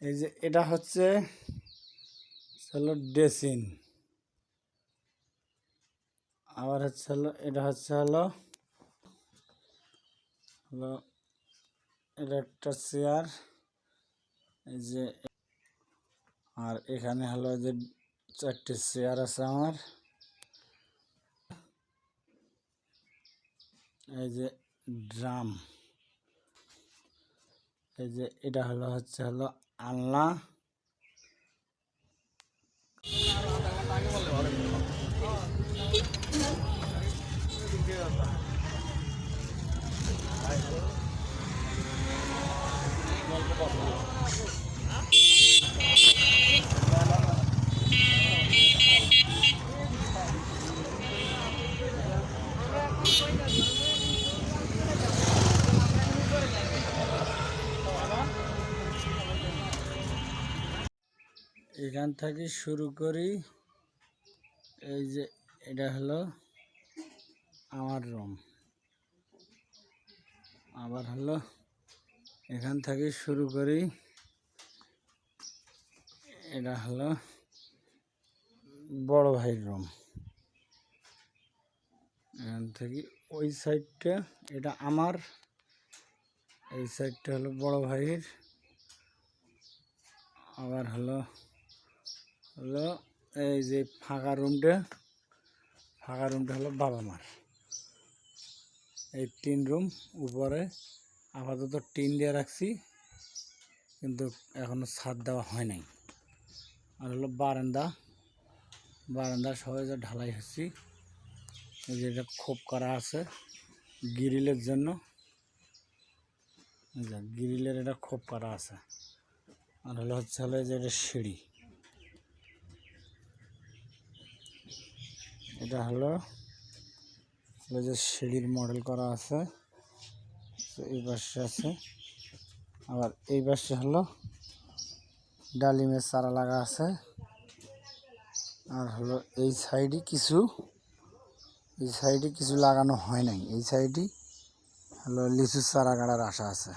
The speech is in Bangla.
এই যে এটা হচ্ছে ড্রেসিং, আবার হচ্ছে এটা হচ্ছে এটা একটা চেয়ার। এই যে আর এখানে যে 4টে চেয়ার আছে আমার। এই যে ড্রাম, এই যে এটা হচ্ছে আলনা। এখান থেকে শুরু করি। এই যে এটা আমার রুম। আবার এখান থেকে শুরু করি, এটা বড় ভাইয়ের রুম। এখান থেকে ওই সাইডটা এটা আমার, এই সাইডটা বড় ভাইয়ের। আবার এই যে ফাঁকা রুমটা বাবা মার। এই 3 রুম উপরে আপাতত টিন দিয়ে রাখছি, কিন্তু এখনো ছাদ দেওয়া হয় নাই। আর বারান্দা সবাই যে ঢালাই হচ্ছি। এই যে এটা খোপ করা আছে গ্রিলের জন্য, গ্রিলের এটা খোপ করা আছে। আর হচ্ছে যে এটা সিঁড়ি, এটা যে সিঁড়ির মডেল করা আছে। এই পাশে আছে, আবার এই পাশে ডালিমের চারা লাগা আছে। আর এই সাইডে কিছু লাগানো হয় নাই। এই সাইডে লিচুর চারা গাড়ার আশা আছে।